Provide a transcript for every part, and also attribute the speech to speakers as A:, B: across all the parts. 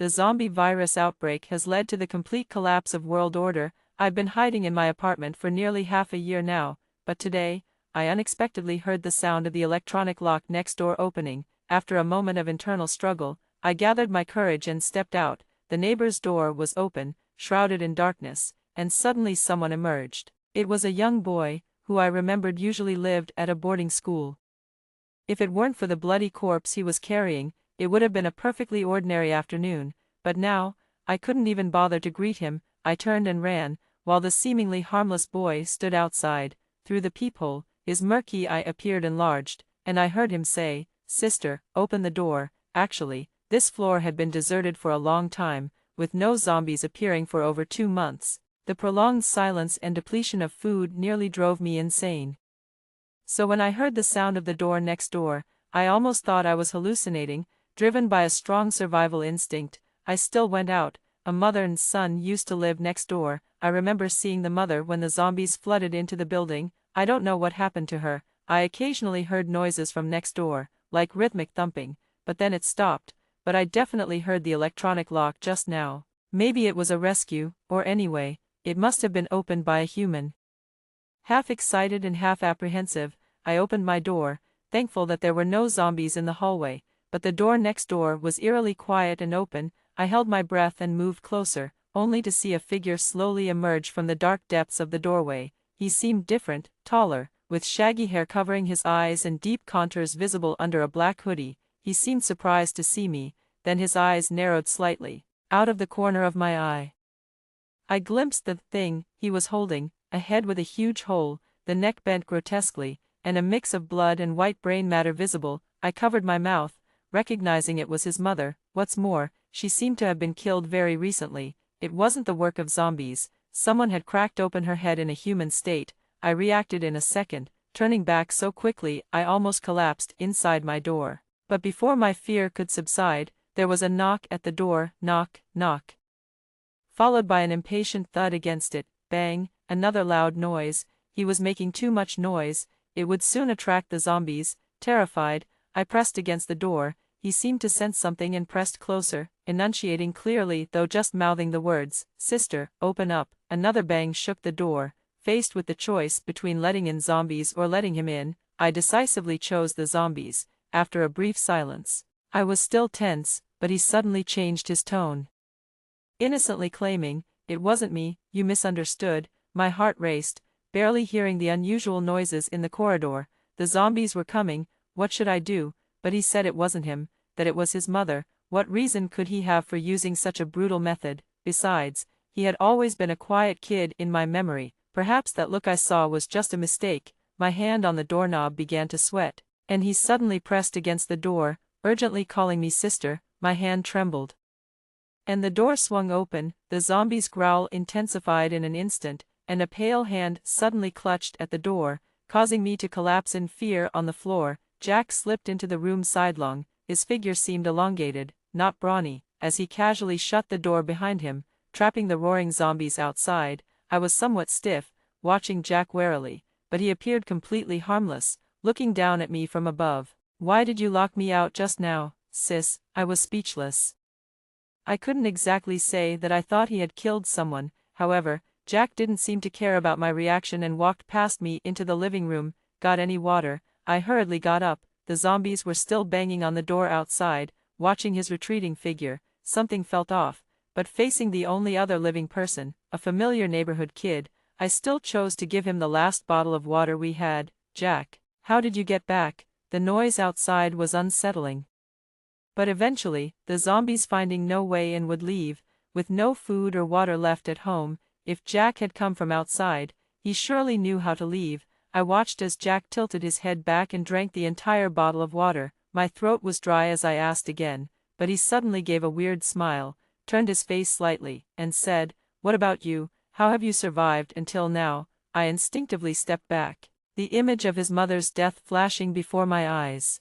A: the zombie virus outbreak has led to the complete collapse of world order. I've been hiding in my apartment for nearly half a year now, but today, I unexpectedly heard the sound of the electronic lock next door opening. After a moment of internal struggle, I gathered my courage and stepped out. The neighbor's door was open, shrouded in darkness, and suddenly someone emerged. It was a young boy, who I remembered usually lived at a boarding school. If it weren't for the bloody corpse he was carrying, it would have been a perfectly ordinary afternoon, but now, I couldn't even bother to greet him. I turned and ran, while the seemingly harmless boy stood outside. Through the peephole, his murky eye appeared enlarged, and I heard him say, "Sister, open the door." Actually, this floor had been deserted for a long time, with no zombies appearing for over 2 months. The prolonged silence and depletion of food nearly drove me insane. So when I heard the sound of the door next door, I almost thought I was hallucinating. Driven by a strong survival instinct, I still went out. A mother and son used to live next door. I remember seeing the mother when the zombies flooded into the building. I don't know what happened to her. I occasionally heard noises from next door, like rhythmic thumping, but then it stopped. But I definitely heard the electronic lock just now. Maybe it was a rescue, or anyway, it must have been opened by a human. Half excited and half apprehensive, I opened my door, thankful that there were no zombies in the hallway, but the door next door was eerily quiet and open. I held my breath and moved closer, only to see a figure slowly emerge from the dark depths of the doorway. He seemed different, taller, with shaggy hair covering his eyes and deep contours visible under a black hoodie. He seemed surprised to see me, then his eyes narrowed slightly. Out of the corner of my eye, I glimpsed the thing he was holding, a head with a huge hole, the neck bent grotesquely, and a mix of blood and white brain matter visible. I covered my mouth, recognizing it was his mother. What's more, she seemed to have been killed very recently. It wasn't the work of zombies. Someone had cracked open her head in a human state. I reacted in a second, turning back so quickly I almost collapsed inside my door. But before my fear could subside, there was a knock at the door. Knock, knock. Followed by an impatient thud against it. Bang, another loud noise. He was making too much noise. It would soon attract the zombies. Terrified, I pressed against the door. He seemed to sense something and pressed closer, enunciating clearly though just mouthing the words, "Sister, open up." Another bang shook the door. Faced with the choice between letting in zombies or letting him in, I decisively chose the zombies. After a brief silence, I was still tense, but he suddenly changed his tone. Innocently claiming, "It wasn't me, you misunderstood." My heart raced, barely hearing the unusual noises in the corridor. The zombies were coming. What should I do? But he said it wasn't him, that it was his mother. What reason could he have for using such a brutal method? Besides, he had always been a quiet kid in my memory. Perhaps that look I saw was just a mistake. My hand on the doorknob began to sweat, and he suddenly pressed against the door, urgently calling me sister. My hand trembled, and the door swung open. The zombie's growl intensified in an instant, and a pale hand suddenly clutched at the door, causing me to collapse in fear on the floor. Jack slipped into the room sidelong. His figure seemed elongated, not brawny, as he casually shut the door behind him, trapping the roaring zombies outside. I was somewhat stiff, watching Jack warily, but he appeared completely harmless, looking down at me from above. "Why did you lock me out just now, sis?" I was speechless. I couldn't exactly say that I thought he had killed someone. However, Jack didn't seem to care about my reaction and walked past me into the living room. "Got any water?" I hurriedly got up. The zombies were still banging on the door outside. Watching his retreating figure, something felt off, but facing the only other living person, a familiar neighborhood kid, I still chose to give him the last bottle of water we had. "Jack, how did you get back?" The noise outside was unsettling. But eventually, the zombies finding no way in would leave, with no food or water left at home. If Jack had come from outside, he surely knew how to leave. I watched as Jack tilted his head back and drank the entire bottle of water. My throat was dry as I asked again, but he suddenly gave a weird smile, turned his face slightly, and said, "What about you? How have you survived until now?" I instinctively stepped back, the image of his mother's death flashing before my eyes.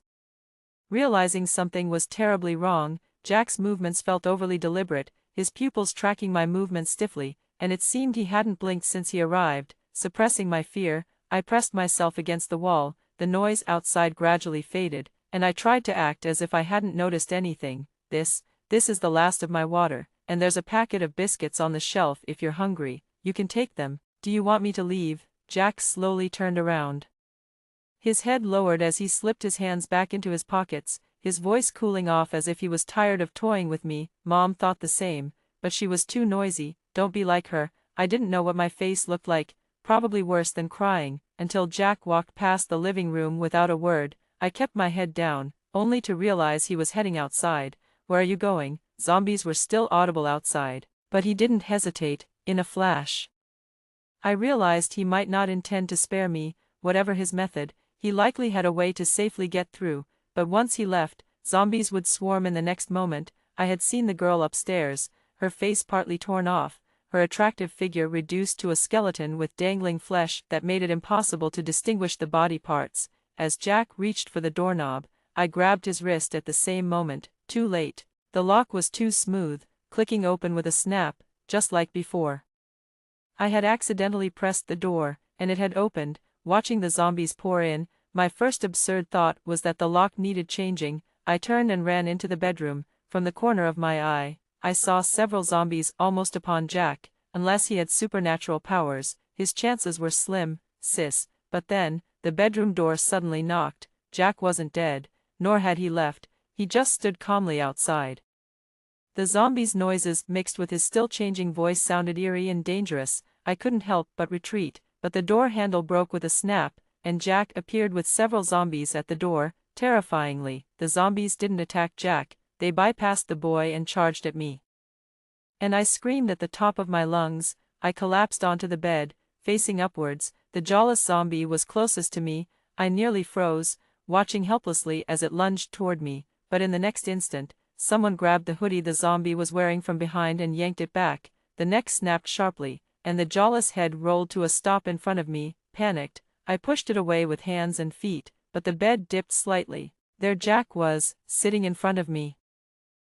A: Realizing something was terribly wrong, Jack's movements felt overly deliberate, his pupils tracking my movements stiffly, and it seemed he hadn't blinked since he arrived. Suppressing my fear, I pressed myself against the wall. The noise outside gradually faded, and I tried to act as if I hadn't noticed anything. This This is the last of my water, and there's a packet of biscuits on the shelf if you're hungry. You can take them. Do you want me to leave? Jack slowly turned around. His head lowered as he slipped his hands back into his pockets, his voice cooling off as if he was tired of toying with me. Mom thought the same, but she was too noisy. Don't be like her. I didn't know what my face looked like, probably worse than crying, until Jack walked past the living room without a word. I kept my head down, only to realize he was heading outside. Where are you going? Zombies were still audible outside, but he didn't hesitate. In a flash, I realized he might not intend to spare me. Whatever his method, he likely had a way to safely get through, but once he left, zombies would swarm in the next moment. I had seen the girl upstairs, her face partly torn off, her attractive figure reduced to a skeleton with dangling flesh that made it impossible to distinguish the body parts. As Jack reached for the doorknob, I grabbed his wrist at the same moment. Too late. The lock was too smooth, clicking open with a snap, just like before. I had accidentally pressed the door, and it had opened. Watching the zombies pour in, my first absurd thought was that the lock needed changing. I turned and ran into the bedroom. From the corner of my eye, I saw several zombies almost upon Jack. Unless he had supernatural powers, his chances were slim, sis. But then, the bedroom door suddenly knocked. Jack wasn't dead, nor had he left. He just stood calmly outside. The zombies' noises mixed with his still-changing voice sounded eerie and dangerous. I couldn't help but retreat, but the door handle broke with a snap, and Jack appeared with several zombies at the door. Terrifyingly, the zombies didn't attack Jack, they bypassed the boy and charged at me. And I screamed at the top of my lungs. I collapsed onto the bed, facing upwards. The jawless zombie was closest to me. I nearly froze, watching helplessly as it lunged toward me, but in the next instant, someone grabbed the hoodie the zombie was wearing from behind and yanked it back. The neck snapped sharply, and the jawless head rolled to a stop in front of me. Panicked, I pushed it away with hands and feet, but the bed dipped slightly. There Jack was, sitting in front of me,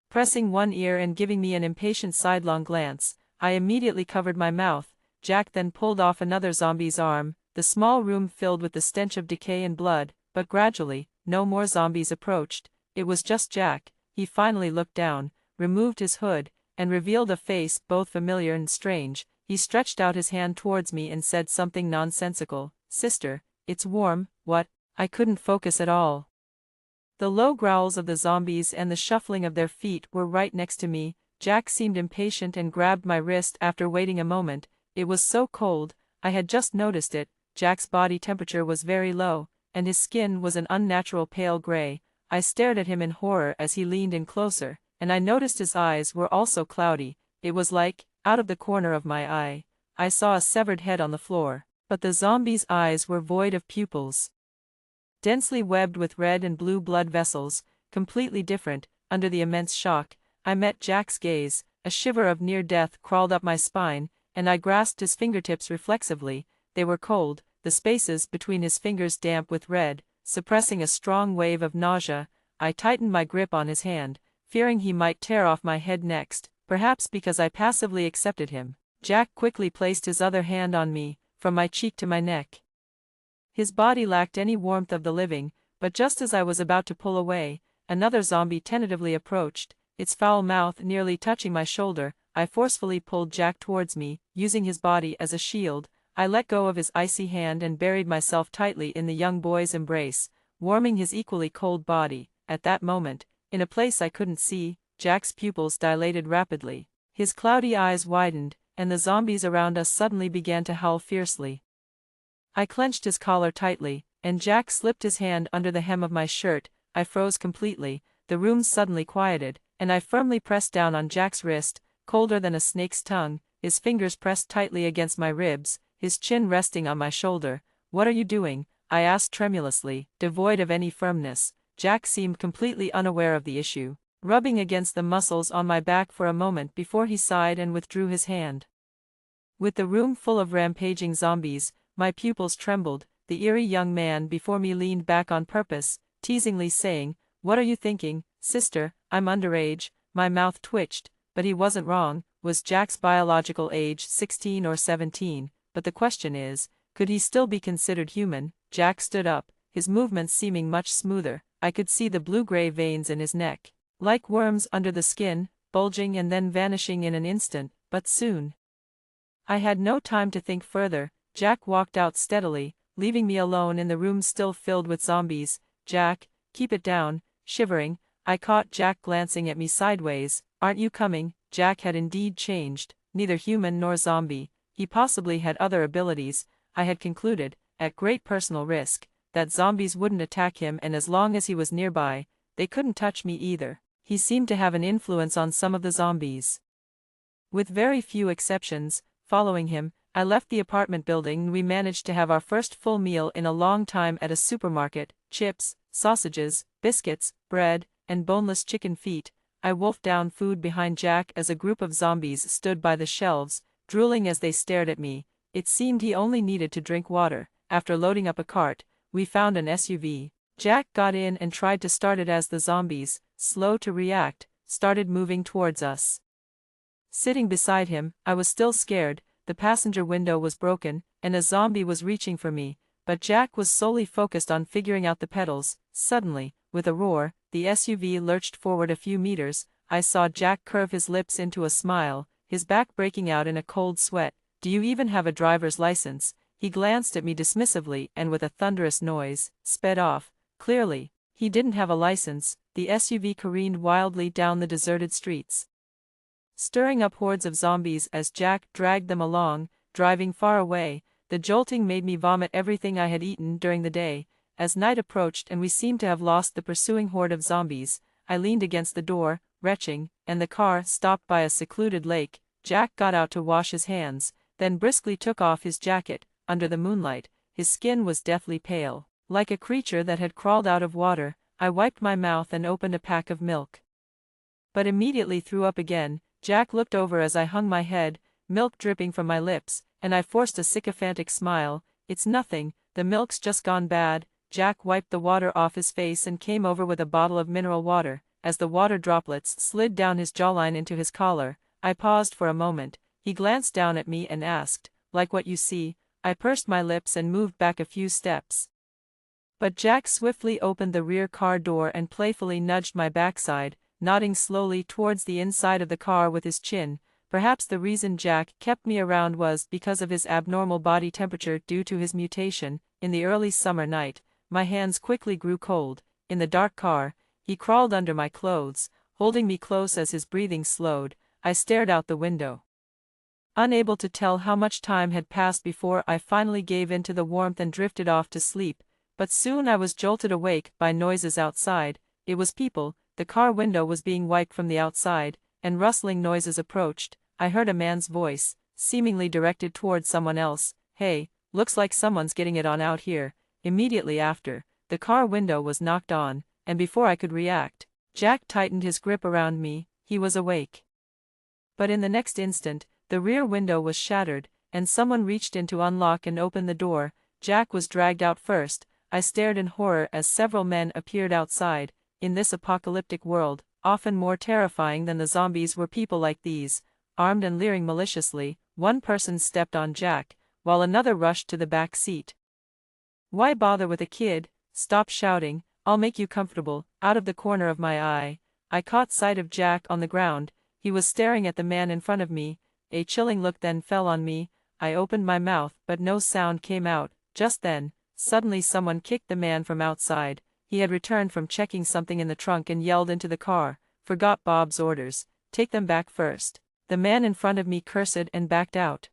A: pressing one ear and giving me an impatient sidelong glance. I immediately covered my mouth. Jack then pulled off another zombie's arm. The small room filled with the stench of decay and blood, but gradually, no more zombies approached. It was just Jack. He finally looked down, removed his hood, and revealed a face both familiar and strange. He stretched out his hand towards me and said something nonsensical. Sister, it's warm. What? I couldn't focus at all. The low growls of the zombies and the shuffling of their feet were right next to me. Jack seemed impatient and grabbed my wrist after waiting a moment. It was so cold, I had just noticed it. Jack's body temperature was very low, and his skin was an unnatural pale gray. I stared at him in horror as he leaned in closer, and I noticed his eyes were also cloudy. It was like, out of the corner of my eye, I saw a severed head on the floor, but the zombie's eyes were void of pupils, densely webbed with red and blue blood vessels, completely different. Under the immense shock, I met Jack's gaze. A shiver of near death crawled up my spine, and I grasped his fingertips reflexively. They were cold, the spaces between his fingers damp with red, suppressing a strong wave of nausea. I tightened my grip on his hand, fearing he might tear off my head next, perhaps because I passively accepted him. Jack quickly placed his other hand on me, from my cheek to my neck. His body lacked any warmth of the living, but just as I was about to pull away, another zombie tentatively approached, its foul mouth nearly touching my shoulder. I forcefully pulled Jack towards me, using his body as a shield. I let go of his icy hand and buried myself tightly in the young boy's embrace, warming his equally cold body. At that moment, in a place I couldn't see, Jack's pupils dilated rapidly. His cloudy eyes widened, and the zombies around us suddenly began to howl fiercely. I clenched his collar tightly, and Jack slipped his hand under the hem of my shirt. I froze completely. The room suddenly quieted, and I firmly pressed down on Jack's wrist, colder than a snake's tongue, his fingers pressed tightly against my ribs, his chin resting on my shoulder. "What are you doing?" I asked tremulously, devoid of any firmness. Jack seemed completely unaware of the issue, rubbing against the muscles on my back for a moment before he sighed and withdrew his hand. With the room full of rampaging zombies, my pupils trembled. The eerie young man before me leaned back on purpose, teasingly saying, "What are you thinking, sister? I'm underage." My mouth twitched, but he wasn't wrong. Was Jack's biological age 16 or 17? But the question is, could he still be considered human? Jack stood up, his movements seeming much smoother. I could see the blue-gray veins in his neck, like worms under the skin, bulging and then vanishing in an instant, but soon. I had no time to think further. Jack walked out steadily, leaving me alone in the room still filled with zombies. Jack, keep it down. Shivering, I caught Jack glancing at me sideways. Aren't you coming? Jack had indeed changed, neither human nor zombie. He possibly had other abilities. I had concluded, at great personal risk, that zombies wouldn't attack him, and as long as he was nearby, they couldn't touch me either. He seemed to have an influence on some of the zombies. With very few exceptions, following him, I left the apartment building and we managed to have our first full meal in a long time at a supermarket. Chips, sausages, biscuits, bread, and boneless chicken feet. I wolfed down food behind Jack as a group of zombies stood by the shelves, drooling as they stared at me. It seemed he only needed to drink water. After loading up a cart, we found an SUV. Jack got in and tried to start it as the zombies, slow to react, started moving towards us. Sitting beside him, I was still scared. The passenger window was broken, and a zombie was reaching for me, but Jack was solely focused on figuring out the pedals. Suddenly, with a roar, the SUV lurched forward a few meters. I saw Jack curve his lips into a smile, his back breaking out in a cold sweat. Do you even have a driver's license? He glanced at me dismissively and with a thunderous noise, sped off. Clearly, he didn't have a license. The SUV careened wildly down the deserted streets, stirring up hordes of zombies as Jack dragged them along, driving far away. The jolting made me vomit everything I had eaten during the day. As night approached and we seemed to have lost the pursuing horde of zombies, I leaned against the door, retching, and the car stopped by a secluded lake. Jack got out to wash his hands, then briskly took off his jacket. Under the moonlight, his skin was deathly pale, like a creature that had crawled out of water. I wiped my mouth and opened a pack of milk, but immediately threw up again. Jack looked over as I hung my head, milk dripping from my lips, and I forced a sycophantic smile. It's nothing, the milk's just gone bad. Jack wiped the water off his face and came over with a bottle of mineral water. As the water droplets slid down his jawline into his collar, I paused for a moment. He glanced down at me and asked, "Like what you see?" I pursed my lips and moved back a few steps. But Jack swiftly opened the rear car door and playfully nudged my backside, nodding slowly towards the inside of the car with his chin. Perhaps the reason Jack kept me around was because of his abnormal body temperature due to his mutation. In the early summer night, my hands quickly grew cold. In the dark car, he crawled under my clothes, holding me close as his breathing slowed. I stared out the window, unable to tell how much time had passed before I finally gave in to the warmth and drifted off to sleep. But soon I was jolted awake by noises outside. It was people. The car window was being wiped from the outside, and rustling noises approached. I heard a man's voice, seemingly directed towards someone else. "Hey, looks like someone's getting it on out here." Immediately after, the car window was knocked on, and before I could react, Jack tightened his grip around me. He was awake. But in the next instant, the rear window was shattered, and someone reached in to unlock and open the door. Jack was dragged out first. I stared in horror as several men appeared outside. In this apocalyptic world, often more terrifying than the zombies were people like these, armed and leering maliciously. One person stepped on Jack, while another rushed to the back seat. "Why bother with a kid? Stop shouting, I'll make you comfortable." Out of the corner of my eye, I caught sight of Jack on the ground. He was staring at the man in front of me. A chilling look then fell on me. I opened my mouth, but no sound came out. Just then, suddenly someone kicked the man from outside. He had returned from checking something in the trunk and yelled into the car, "Forgot Bob's orders. Take them back first." The man in front of me cursed and backed out.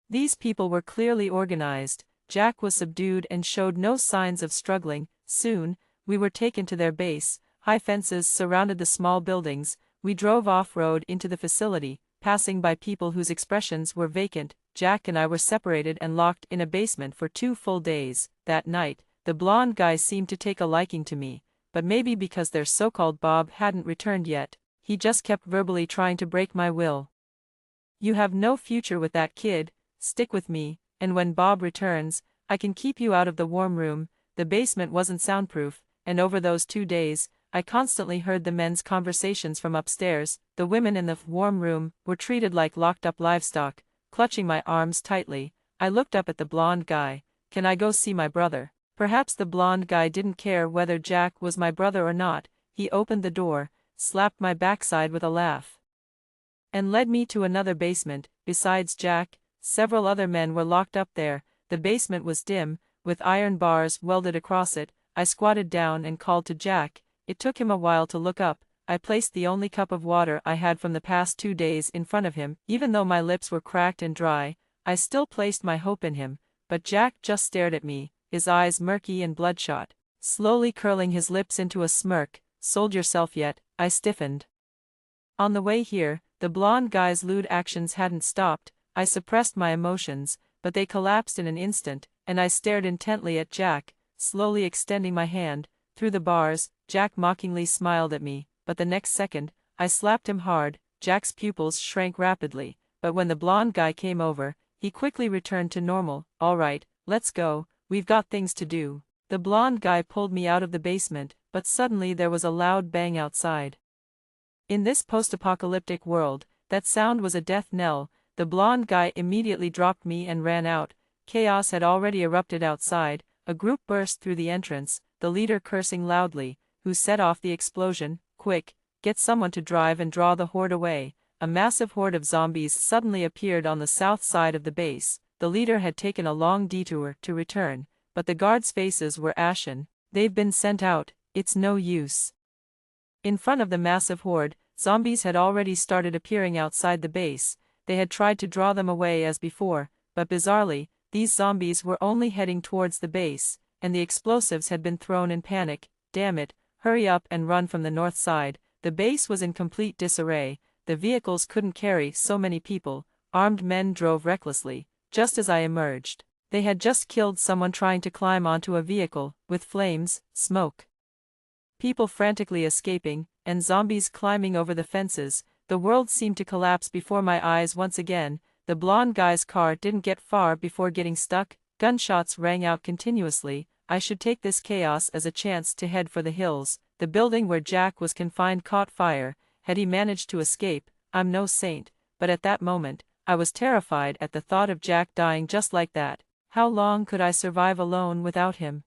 A: These people were clearly organized. Jack was subdued and showed no signs of struggling. Soon, we were taken to their base. High fences surrounded the small buildings. We drove off-road into the facility, passing by people whose expressions were vacant. Jack and I were separated and locked in a basement for 2 full days. That night, the blonde guy seemed to take a liking to me, but maybe because their so-called Bob hadn't returned yet, he just kept verbally trying to break my will. "You have no future with that kid, stick with me, and when Bob returns, I can keep you out of the warm room." The basement wasn't soundproof, and over those 2 days, I constantly heard the men's conversations from upstairs. The women in the warm room were treated like locked-up livestock. Clutching my arms tightly, I looked up at the blonde guy. "Can I go see my brother?" Perhaps the blonde guy didn't care whether Jack was my brother or not. He opened the door, slapped my backside with a laugh, and led me to another basement. Besides Jack, several other men were locked up there. The basement was dim, with iron bars welded across it. I squatted down and called to Jack. It took him a while to look up. I placed the only cup of water I had from the past 2 days in front of him. Even though my lips were cracked and dry, I still placed my hope in him. But Jack just stared at me, his eyes murky and bloodshot, slowly curling his lips into a smirk. "Sold yourself yet?" I stiffened. On the way here, the blonde guy's lewd actions hadn't stopped. I suppressed my emotions, but they collapsed in an instant, and I stared intently at Jack, slowly extending my hand. Through the bars, Jack mockingly smiled at me, but the next second, I slapped him hard. Jack's pupils shrank rapidly, but when the blonde guy came over, he quickly returned to normal. "All right, let's go, we've got things to do." The blonde guy pulled me out of the basement, but suddenly there was a loud bang outside. In this post-apocalyptic world, that sound was a death knell. The blonde guy immediately dropped me and ran out. Chaos had already erupted outside. A group burst through the entrance, the leader cursing loudly. "Who set off the explosion? Quick, get someone to drive and draw the horde away." A massive horde of zombies suddenly appeared on the south side of the base. The leader had taken a long detour to return, but the guards' faces were ashen. "They've been sent out, it's no use." In front of the massive horde, zombies had already started appearing outside the base. They had tried to draw them away as before, but bizarrely, these zombies were only heading towards the base, and the explosives had been thrown in panic. "Damn it, hurry up and run from the north side." The base was in complete disarray. The vehicles couldn't carry so many people. Armed men drove recklessly. Just as I emerged, they had just killed someone trying to climb onto a vehicle, with flames, smoke, people frantically escaping, and zombies climbing over the fences. The world seemed to collapse before my eyes once again. The blonde guy's car didn't get far before getting stuck. Gunshots rang out continuously. I should take this chaos as a chance to head for the hills. The building where Jack was confined caught fire. Had he managed to escape? I'm no saint, but at that moment, I was terrified at the thought of Jack dying just like that. How long could I survive alone without him?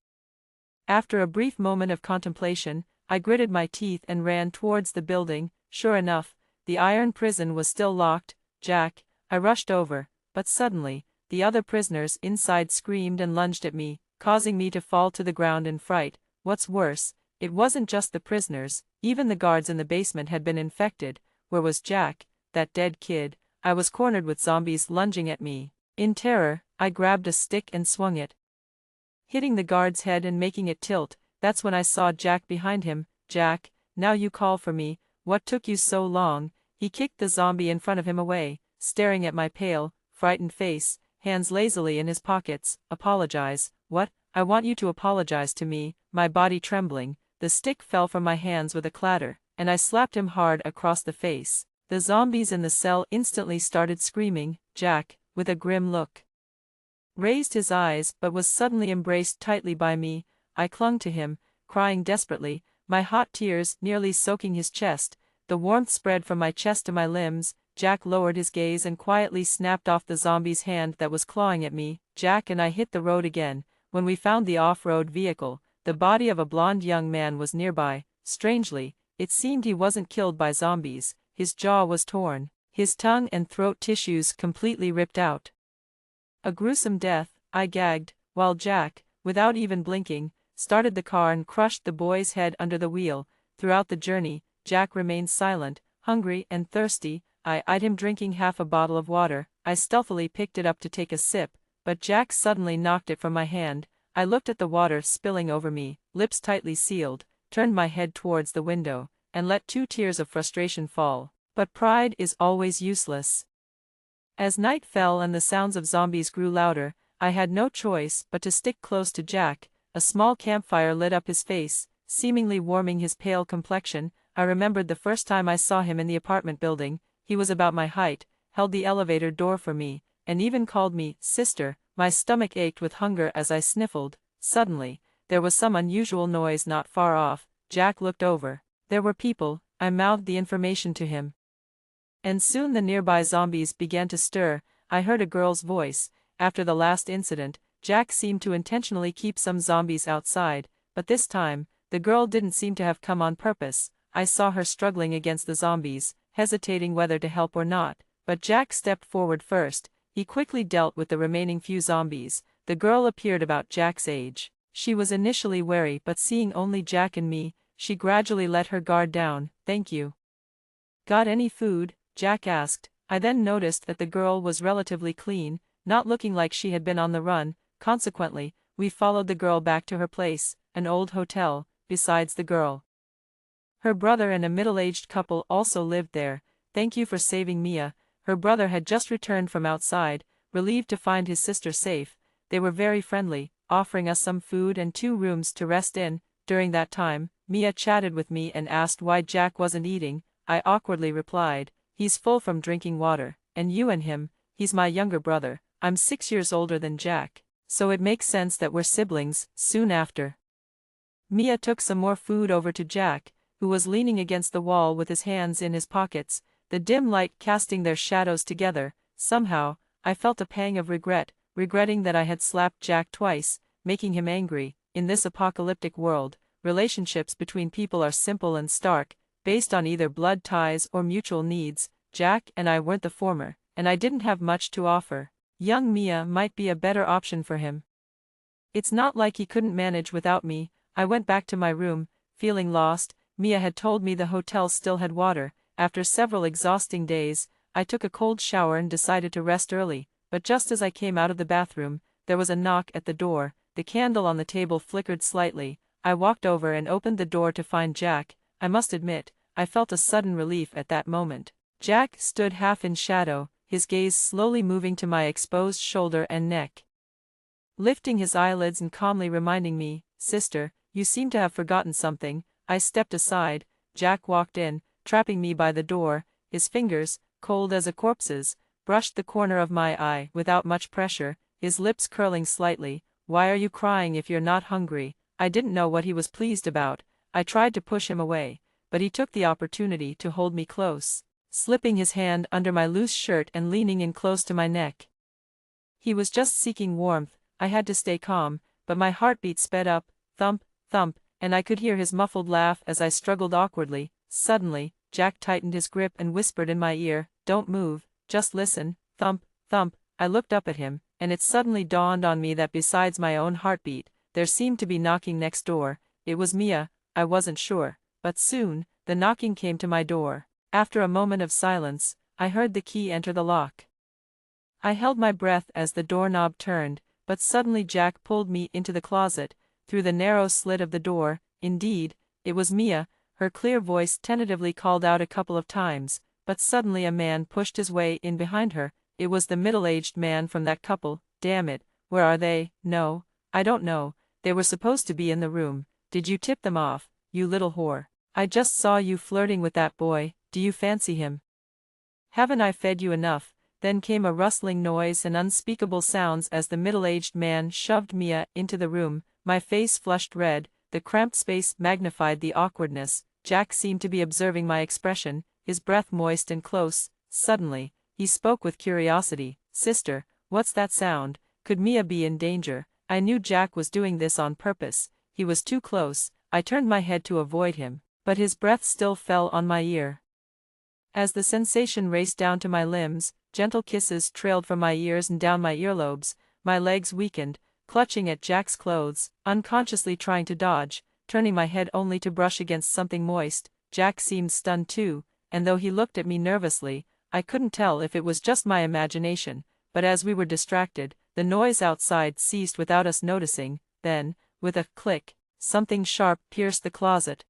A: After a brief moment of contemplation, I gritted my teeth and ran towards the building. Sure enough, the iron prison was still locked. "Jack," I rushed over, but suddenly, the other prisoners inside screamed and lunged at me, causing me to fall to the ground in fright. What's worse, it wasn't just the prisoners, even the guards in the basement had been infected. Where was Jack, that dead kid? I was cornered with zombies lunging at me. In terror, I grabbed a stick and swung it, hitting the guard's head and making it tilt. That's when I saw Jack behind him. "Jack, now you call for me. What took you so long?" He kicked the zombie in front of him away, staring at my pale, frightened face, hands lazily in his pockets. "Apologize." "What?" "I want you to apologize to me." My body trembling, the stick fell from my hands with a clatter, and I slapped him hard across the face. The zombies in the cell instantly started screaming. Jack, with a grim look, raised his eyes but was suddenly embraced tightly by me. I clung to him, crying desperately, my hot tears nearly soaking his chest. The warmth spread from my chest to my limbs. Jack lowered his gaze and quietly snapped off the zombie's hand that was clawing at me. Jack and I hit the road again. When we found the off-road vehicle, the body of a blond young man was nearby. Strangely, it seemed he wasn't killed by zombies. His jaw was torn, his tongue and throat tissues completely ripped out. A gruesome death. I gagged, while Jack, without even blinking, started the car and crushed the boy's head under the wheel. Throughout the journey, Jack remained silent, hungry and thirsty. I eyed him drinking half a bottle of water. I stealthily picked it up to take a sip, but Jack suddenly knocked it from my hand. I looked at the water spilling over me, lips tightly sealed, turned my head towards the window, and let 2 tears of frustration fall. But pride is always useless. As night fell and the sounds of zombies grew louder, I had no choice but to stick close to Jack. A small campfire lit up his face, seemingly warming his pale complexion. I remembered the first time I saw him in the apartment building. He was about my height, held the elevator door for me, and even called me sister. My stomach ached with hunger as I sniffled. Suddenly, there was some unusual noise not far off. Jack looked over. There were people. I mouthed the information to him, and soon the nearby zombies began to stir. I heard a girl's voice. After the last incident, Jack seemed to intentionally keep some zombies outside, but this time, the girl didn't seem to have come on purpose. I saw her struggling against the zombies, hesitating whether to help or not, but Jack stepped forward first. He quickly dealt with the remaining few zombies. The girl appeared about Jack's age. She was initially wary, but seeing only Jack and me, she gradually let her guard down. "Thank you." "Got any food?" Jack asked. I then noticed that the girl was relatively clean, not looking like she had been on the run. Consequently, we followed the girl back to her place, an old hotel. Besides the girl, her brother and a middle-aged couple also lived there. "Thank you for saving Mia." Her brother had just returned from outside, relieved to find his sister safe. They were very friendly, offering us some food and 2 rooms to rest in. During that time, Mia chatted with me and asked why Jack wasn't eating. I awkwardly replied, "He's full from drinking water, and you and him, he's my younger brother. I'm 6 years older than Jack, so it makes sense that we're siblings." Soon after, Mia took some more food over to Jack, who was leaning against the wall with his hands in his pockets, the dim light casting their shadows together. Somehow, I felt a pang of regret, regretting that I had slapped Jack twice, making him angry. In this apocalyptic world, relationships between people are simple and stark, based on either blood ties or mutual needs. Jack and I weren't the former, and I didn't have much to offer. Young Mia might be a better option for him. It's not like he couldn't manage without me. I went back to my room, feeling lost. Mia had told me the hotel still had water. After several exhausting days, I took a cold shower and decided to rest early, but just as I came out of the bathroom, there was a knock at the door. The candle on the table flickered slightly. I walked over and opened the door to find Jack. I must admit, I felt a sudden relief at that moment. Jack stood half in shadow, his gaze slowly moving to my exposed shoulder and neck. Lifting his eyelids and calmly reminding me, "Sister, you seem to have forgotten something." I stepped aside. Jack walked in, trapping me by the door. His fingers, cold as a corpse's, brushed the corner of my eye without much pressure, his lips curling slightly. "Why are you crying if you're not hungry?" I didn't know what he was pleased about. I tried to push him away, but he took the opportunity to hold me close, slipping his hand under my loose shirt and leaning in close to my neck. He was just seeking warmth. I had to stay calm, but my heartbeat sped up, thump, thump, and I could hear his muffled laugh as I struggled awkwardly. Suddenly, Jack tightened his grip and whispered in my ear, "Don't move, just listen." Thump, thump. I looked up at him, and it suddenly dawned on me that besides my own heartbeat, there seemed to be knocking next door. It was Mia. I wasn't sure, but soon, the knocking came to my door. After a moment of silence, I heard the key enter the lock. I held my breath as the doorknob turned, but suddenly Jack pulled me into the closet, through the narrow slit of the door. Indeed, it was Mia. Her clear voice tentatively called out a couple of times, but suddenly a man pushed his way in behind her. It was the middle-aged man from that couple. "Damn it, where are they?" "No, I don't know. They were supposed to be in the room. Did you tip them off, you little whore? I just saw you flirting with that boy. Do you fancy him? Haven't I fed you enough?" Then came a rustling noise and unspeakable sounds as the middle-aged man shoved Mia into the room. My face flushed red, the cramped space magnified the awkwardness. Jack seemed to be observing my expression, his breath moist and close. Suddenly, he spoke with curiosity, "Sister, what's that sound? Could Mia be in danger?" I knew Jack was doing this on purpose. He was too close. I turned my head to avoid him, but his breath still fell on my ear. As the sensation raced down to my limbs, gentle kisses trailed from my ears and down my earlobes. My legs weakened, clutching at Jack's clothes, unconsciously trying to dodge, turning my head only to brush against something moist. Jack seemed stunned too, and though he looked at me nervously, I couldn't tell if it was just my imagination. But as we were distracted, the noise outside ceased without us noticing. Then, with a click, something sharp pierced the closet,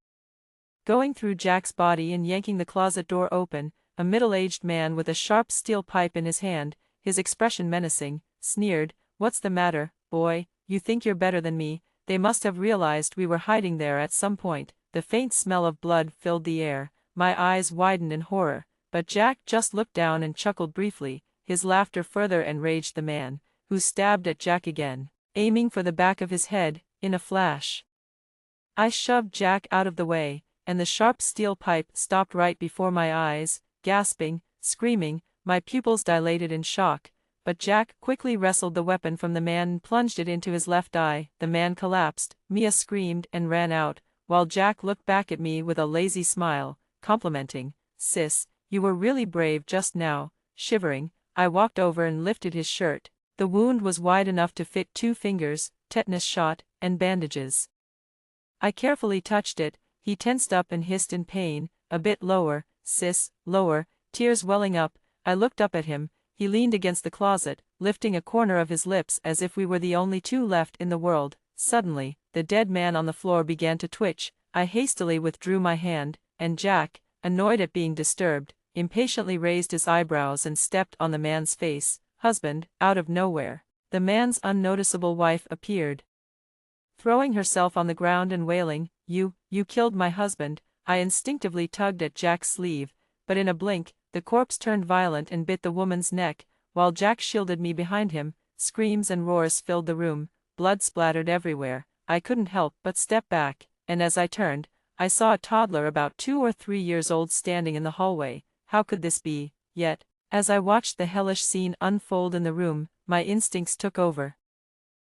A: going through Jack's body and yanking the closet door open. A middle-aged man with a sharp steel pipe in his hand, his expression menacing, sneered, "What's the matter, boy? You think you're better than me?" They must have realized we were hiding there at some point. The faint smell of blood filled the air. My eyes widened in horror, but Jack just looked down and chuckled briefly. His laughter further enraged the man, who stabbed at Jack again, aiming for the back of his head. In a flash, I shoved Jack out of the way, and the sharp steel pipe stopped right before my eyes. Gasping, screaming, my pupils dilated in shock, but Jack quickly wrestled the weapon from the man and plunged it into his left eye. The man collapsed. Mia screamed and ran out, while Jack looked back at me with a lazy smile, complimenting, "Sis, you were really brave just now." Shivering, I walked over and lifted his shirt. The wound was wide enough to fit 2 fingers, tetanus shot, and bandages. I carefully touched it. He tensed up and hissed in pain. "A bit lower, sis, lower." Tears welling up, I looked up at him. He leaned against the closet, lifting a corner of his lips as if we were the only 2 left in the world. Suddenly, the dead man on the floor began to twitch. I hastily withdrew my hand, and Jack, annoyed at being disturbed, impatiently raised his eyebrows and stepped on the man's face. "Husband," out of nowhere. The man's unnoticeable wife appeared, throwing herself on the ground and wailing, You killed my husband." I instinctively tugged at Jack's sleeve, but in a blink, the corpse turned violent and bit the woman's neck, while Jack shielded me behind him. Screams and roars filled the room, blood splattered everywhere. I couldn't help but step back, and as I turned, I saw a toddler about 2 or 3 years old standing in the hallway. How could this be? Yet, as I watched the hellish scene unfold in the room, my instincts took over,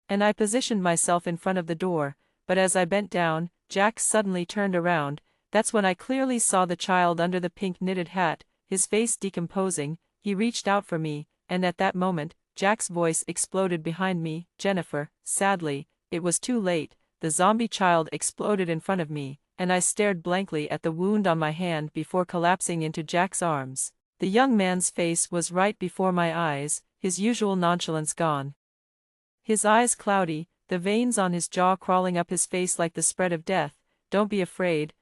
A: and I positioned myself in front of the door, but as I bent down, Jack suddenly turned around. That's when I clearly saw the child under the pink knitted hat, his face decomposing. He reached out for me, and at that moment, Jack's voice exploded behind me, "Jennifer." Sadly, it was too late. The zombie child exploded in front of me, and I stared blankly at the wound on my hand before collapsing into Jack's arms. The young man's face was right before my eyes, his usual nonchalance gone, his eyes cloudy, the veins on his jaw crawling up his face like the spread of death. Don't be afraid,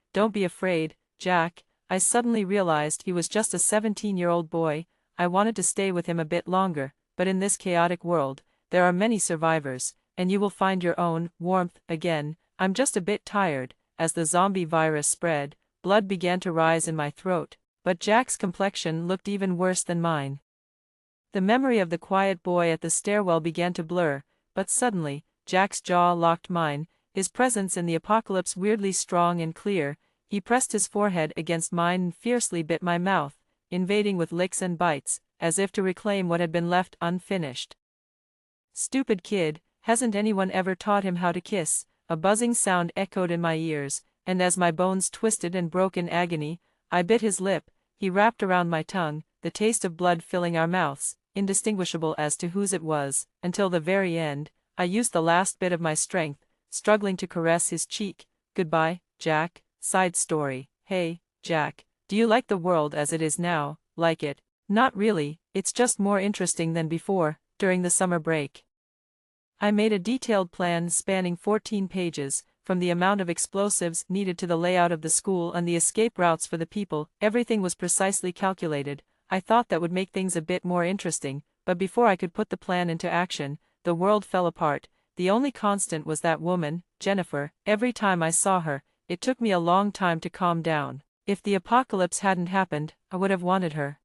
A: Jack." I suddenly realized he was just a 17-year-old boy. I wanted to stay with him a bit longer, but in this chaotic world, there are many survivors, and you will find your own warmth again. I'm just a bit tired. As the zombie virus spread, blood began to rise in my throat, but Jack's complexion looked even worse than mine. The memory of the quiet boy at the stairwell began to blur, but suddenly, Jack's jaw locked mine, his presence in the apocalypse weirdly strong and clear. He pressed his forehead against mine and fiercely bit my mouth, invading with licks and bites, as if to reclaim what had been left unfinished. "Stupid kid, hasn't anyone ever taught him how to kiss?" A buzzing sound echoed in my ears, and as my bones twisted and broke in agony, I bit his lip. He wrapped around my tongue, the taste of blood filling our mouths, indistinguishable as to whose it was. Until the very end, I used the last bit of my strength, struggling to caress his cheek. "Goodbye, Jack." Side story. Hey, Jack, do you like the world as it is now? Like it? Not really, it's just more interesting than before. During the summer break, I made a detailed plan spanning 14 pages, from the amount of explosives needed to the layout of the school and the escape routes for the people. Everything was precisely calculated. I thought that would make things a bit more interesting, but before I could put the plan into action, the world fell apart. The only constant was that woman, Jennifer. Every time I saw her, it took me a long time to calm down. If the apocalypse hadn't happened, I would have wanted her,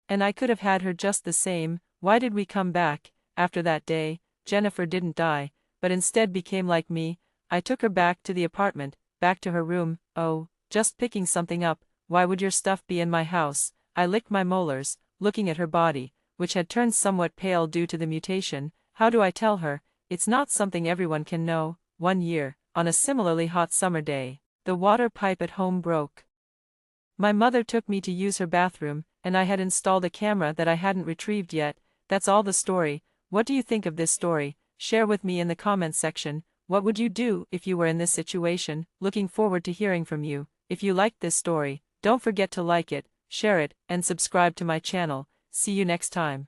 A: and I could have had her just the same. Why did we come back? After that day, Jennifer didn't die, but instead became like me. I took her back to the apartment, back to her room. "Oh, just picking something up. Why would your stuff be in my house?" I licked my molars, looking at her body, which had turned somewhat pale due to the mutation. How do I tell her? It's not something everyone can know. One year, on a similarly hot summer day, the water pipe at home broke. My mother took me to use her bathroom, and I had installed a camera that I hadn't retrieved yet. That's all the story. What do you think of this story? Share with me in the comments section. What would you do if you were in this situation? Looking forward to hearing from you. If you liked this story, don't forget to like it, share it, and subscribe to my channel. See you next time.